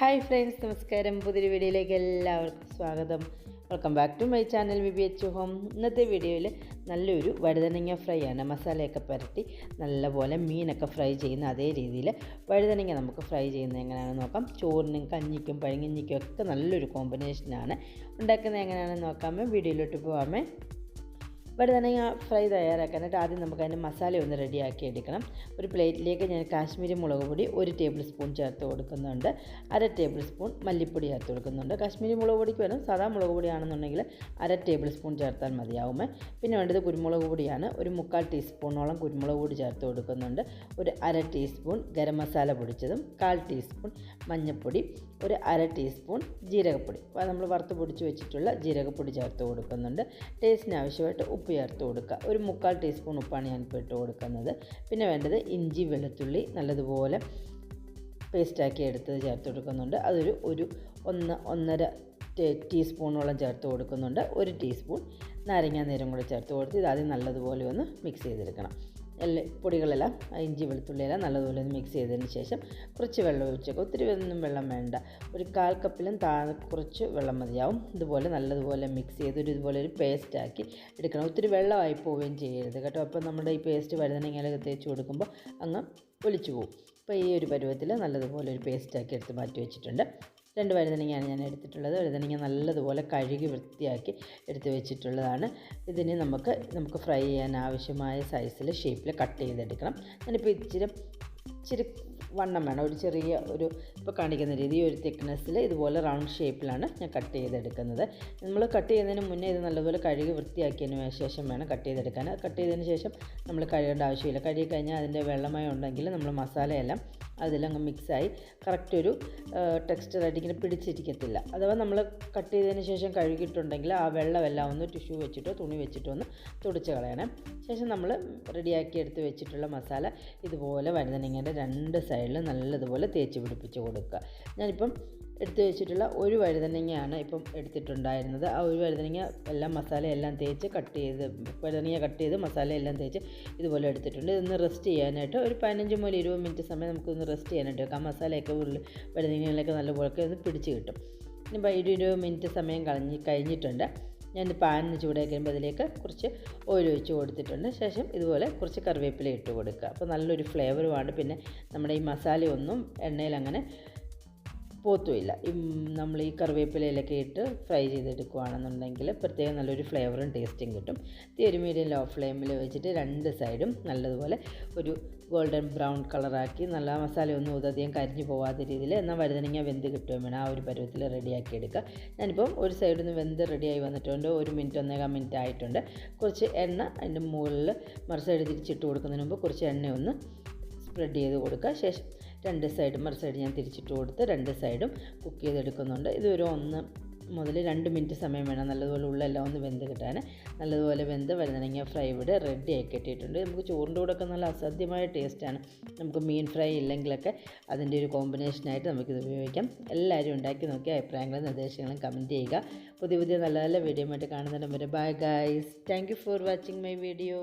Hi friends, നമസ്കാരം. പുതിയൊരു വീഡിയോയിലേക്ക് എല്ലാവർക്കും സ്വാഗതം. Welcome back to my channel VB H home. ഇന്നത്തെ വീഡിയോയിൽ നല്ലൊരു വഴുതനങ്ങ ഫ്രൈ ആണ്. മസാലയൊക്കെ പുരട്ടി നല്ലപോലെ മീനൊക്കെ ഫ്രൈ ചെയ്യുന്ന അതേ രീതിയിൽ വഴുതനങ്ങ നമുക്ക് ഫ്രൈ ചെയ്യുന്നത് എങ്ങനെയാണെന്ന് നോക്കാം. ചോറിനും കഞ്ഞിക്കും പഴങ്കഞ്ഞിക്കും ഒക്കെ നല്ലൊരു കോമ്പിനേഷനാണ്. ഉണ്ടാക്കുന്നത് എങ്ങനെയാണെന്ന് നോക്കാമേ. വീഡിയോയിലോട്ട് പോകാമേ. വഴുതനങ്ങ ഫ്രൈ തയ്യാറാക്കാനായിട്ട് ആദ്യം നമുക്കതിൻ്റെ മസാല ഒന്ന് റെഡിയാക്കി എടുക്കണം. ഒരു പ്ലേറ്റിലേക്ക് ഞാൻ കാശ്മീരി മുളക് പൊടി 1 ടേബിൾ സ്പൂൺ ചേർത്ത് കൊടുക്കുന്നുണ്ട്. 1/2 ടേബിൾ സ്പൂൺ മല്ലിപ്പൊടി ചേർത്ത് കൊടുക്കുന്നുണ്ട്. കാശ്മീരി മുളക് പൊടിക്ക് വരും സാധാ മുളക് പൊടിയാണെന്നുണ്ടെങ്കിൽ 1/2 ടേബിൾ സ്പൂൺ ചേർത്താൽ മതിയാവുമേ. പിന്നെ വേണ്ടത് കുരുമുളക് പൊടിയാണ്. ഒരു 3/4 ടീസ്പൂണോളം കുരുമുളക് പൊടി ചേർത്ത് കൊടുക്കുന്നുണ്ട്. ഒരു 1/2 ടീസ്പൂൺ ഗരം മസാല പൊടിച്ചതും 1/4 ടീസ്പൂൺ മഞ്ഞൾപ്പൊടി, ഒരു 1/2 ടീസ്പൂൺ ജീരകപ്പൊടി, നമ്മൾ വറുത്ത് പൊടിച്ച് വെച്ചിട്ടുള്ള ജീരകപ്പൊടി ചേർത്ത് കൊടുക്കുന്നുണ്ട്. ടേസ്റ്റിന് ആവശ്യമായിട്ട് ഉപ്പ് ചേർത്ത് കൊടുക്കുക. ഒരു 3/4 ടീസ്പൂൺ ഉപ്പാണ് ഞാനിപ്പോൾ ഇട്ട് കൊടുക്കുന്നത്. പിന്നെ വേണ്ടത് ഇഞ്ചി വെളുത്തുള്ളി നല്ലതുപോലെ പേസ്റ്റാക്കി എടുത്തത് ചേർത്ത് കൊടുക്കുന്നുണ്ട്. അതൊരു 1.5 ടീസ്പൂണോളം ചേർത്ത് കൊടുക്കുന്നുണ്ട്. 1 ടീസ്പൂൺ നാരങ്ങാ നീരും കൂടെ ചേർത്ത് കൊടുത്ത് ഇതാദ്യം നല്ലതുപോലെ ഒന്ന് മിക്സ് ചെയ്തെടുക്കണം. പൊടികളെല്ലാം ഇഞ്ചി വെളുത്തുള്ളിയെല്ലാം നല്ലതുപോലെ ഒന്ന് മിക്സ് ചെയ്തതിന് ശേഷം കുറച്ച് വെള്ളം ഒഴിച്ചേക്കും. ഒത്തിരി ഒന്നും വെള്ളം വേണ്ട. ഒരു 1/4 കപ്പിലും താഴെ കുറച്ച് വെള്ളം മതിയാവും. ഇതുപോലെ നല്ലതുപോലെ മിക്സ് ചെയ്ത് ഇതുപോലെ ഒരു പേസ്റ്റാക്കി എടുക്കണം. ഒത്തിരി വെള്ളമായി പോവുകയും ചെയ്യരുത് കേട്ടോ. അപ്പോൾ നമ്മുടെ ഈ പേസ്റ്റ് വഴുതനങ്ങയിലൊക്കെ തേച്ച് കൊടുക്കുമ്പോൾ അങ്ങ് ഒലിച്ചു പോകും. അപ്പോൾ ഈ ഒരു പരുവത്തിൽ നല്ലതുപോലെ ഒരു പേസ്റ്റാക്കി എടുത്ത് മാറ്റി വെച്ചിട്ടുണ്ട്. 2 വഴുതനങ്ങയാണ് ഞാൻ എടുത്തിട്ടുള്ളത്. വഴുതനങ്ങ നല്ലതുപോലെ കഴുകി വൃത്തിയാക്കി എടുത്ത് വെച്ചിട്ടുള്ളതാണ്. ഇതിന് നമുക്ക് ഫ്രൈ ചെയ്യാൻ ആവശ്യമായ സൈസിൽ ഷേപ്പിൽ കട്ട് ചെയ്തെടുക്കണം. ഞാനിപ്പോൾ ഇച്ചിരി വണ്ണം വേണം. ഒരു ചെറിയ ഇപ്പോൾ കാണിക്കുന്ന രീതി ഒരു തിക്നെസ്സിൽ ഇതുപോലെ റൗണ്ട് ഷേപ്പിലാണ് ഞാൻ കട്ട് ചെയ്തെടുക്കുന്നത്. നമ്മൾ കട്ട് ചെയ്യുന്നതിന് മുന്നേ ഇത് നല്ലപോലെ കഴുകി വൃത്തിയാക്കിയതിന് ശേഷം വേണം കട്ട് ചെയ്തെടുക്കാൻ. കട്ട് ചെയ്തതിന് ശേഷം നമ്മൾ കഴുകേണ്ട ആവശ്യമില്ല. കഴുകി കഴിഞ്ഞാൽ അതിൻ്റെ വെള്ളമയം ഉണ്ടെങ്കിൽ നമ്മൾ മസാലയെല്ലാം അതിലങ്ങ് മിക്സായി കറക്റ്റ് ഒരു ടെക്സ്ചറായിട്ട് ഇങ്ങനെ പിടിച്ചിരിക്കത്തില്ല. അഥവാ നമ്മൾ കട്ട് ചെയ്തതിന് ശേഷം കഴുകിയിട്ടുണ്ടെങ്കിൽ ആ വെള്ളമെല്ലാം ഒന്ന് ടിഷ്യൂ വെച്ചിട്ടോ തുണി വെച്ചിട്ടോ ഒന്ന് തുടച്ച് കളയണം. ശേഷം നമ്മൾ റെഡിയാക്കി എടുത്ത് വെച്ചിട്ടുള്ള മസാല ഇതുപോലെ വഴുതനങ്ങയുടെ 2 സൈഡിലും നല്ലതുപോലെ തേച്ച് പിടിപ്പിച്ച് കൊടുക്കുക. ഞാനിപ്പം എടുത്ത് വെച്ചിട്ടുള്ള ഒരു വഴുതനങ്ങയാണ് ഇപ്പം എടുത്തിട്ടുണ്ടായിരുന്നത്. ആ ഒരു വഴുതനങ്ങ എല്ലാം മസാലയെല്ലാം തേച്ച് വഴുതനങ്ങ കട്ട് ചെയ്ത് മസാലയെല്ലാം തേച്ച് ഇതുപോലെ എടുത്തിട്ടുണ്ട്. ഇതൊന്ന് റെസ്റ്റ് ചെയ്യാനായിട്ട് ഒരു 15 മുതൽ 20 മിനിറ്റ് സമയം നമുക്കൊന്ന് റെസ്റ്റ് ചെയ്യാനായിട്ട് വെക്കാം. മസാലയൊക്കെ വഴുതനങ്ങയിലൊക്കെ നല്ലപോലെ ഒന്ന് പിടിച്ച് കിട്ടും. ഇനി 20 മിനിറ്റ് സമയം കഴിഞ്ഞിട്ടുണ്ട്. ഞാൻ പാനിന് ചൂടാക്കി കഴിയുമ്പോൾ അതിലേക്ക് കുറച്ച് ഓയിൽ ഒഴിച്ച് കൊടുത്തിട്ടുണ്ട്. ശേഷം ഇതുപോലെ കുറച്ച് കറിവേപ്പില ഇട്ട് കൊടുക്കുക. അപ്പോൾ നല്ലൊരു ഫ്ലേവറുമാണ്. പിന്നെ നമ്മുടെ ഈ മസാലയൊന്നും എണ്ണയിൽ അങ്ങനെ പോത്തുമില്ല. നമ്മൾ ഈ കറിവേപ്പിലയിലൊക്കെ ഇട്ട് ഫ്രൈ ചെയ്തെടുക്കുകയാണെന്നുണ്ടെങ്കിൽ പ്രത്യേകം നല്ലൊരു ഫ്ലേവറും ടേസ്റ്റും കിട്ടും. ഒരു മീഡിയം ലോ ഫ്ലെയിമിൽ വെച്ചിട്ട് 2 സൈഡും നല്ലതുപോലെ ഒരു ഗോൾഡൻ ബ്രൗൺ കളറാക്കി നല്ല മസാലയൊന്നും അധികം കരിഞ്ഞു പോകാത്ത രീതിയിൽ എന്നാൽ വഴുതനങ്ങ വെന്ത് കിട്ടുകയും വേണം. ആ ഒരു പരുവത്തിൽ റെഡിയാക്കി എടുക്കുക. ഞാനിപ്പം ഒരു സൈഡിൽ നിന്ന് വെന്ത് റെഡിയായി വന്നിട്ടുണ്ട്. 1 മിനിറ്റ് 1.25 മിനിറ്റ് ആയിട്ടുണ്ട്. കുറച്ച് എണ്ണ അതിൻ്റെ മുകളിൽ മറു സൈഡ് തിരിച്ചിട്ട് കൊടുക്കുന്നതിന് മുമ്പ് കുറച്ച് എണ്ണ ഒന്ന് സ്പ്രെഡ് ചെയ്ത് കൊടുക്കുക. ശേഷം 2 സൈഡും മറു സൈഡ് ഞാൻ തിരിച്ചിട്ട് കൊടുത്ത് 2 സൈഡും കുക്ക് ചെയ്തെടുക്കുന്നുണ്ട്. ഇതൊരു 1 മുതൽ 2 മിനിറ്റ് സമയം വേണം നല്ലതുപോലെ ഉള്ളെല്ലാം ഒന്ന് വെന്ത് കിട്ടാൻ. നല്ലതുപോലെ വെന്ത് വഴുതനങ്ങ ഫ്രൈ ഇവിടെ റെഡി ആയി കിട്ടിയിട്ടുണ്ട്. നമുക്ക് ചോറിൻ്റെ കൂടെയൊക്കെ നല്ല അസാധ്യമായ ടേസ്റ്റാണ്. നമുക്ക് മീൻ ഫ്രൈ ഇല്ലെങ്കിലൊക്കെ അതിൻ്റെ ഒരു കോമ്പിനേഷനായിട്ട് നമുക്കിത് ഉപയോഗിക്കാം. എല്ലാവരും ഉണ്ടാക്കി നോക്കി അഭിപ്രായങ്ങളും നിർദ്ദേശങ്ങളും കമൻറ്റ് ചെയ്യുക. പുതിയ നല്ല നല്ല വീഡിയോ ആയിട്ട് കാണുന്നതിന് വരെ bye guys. Thank you for watching my video.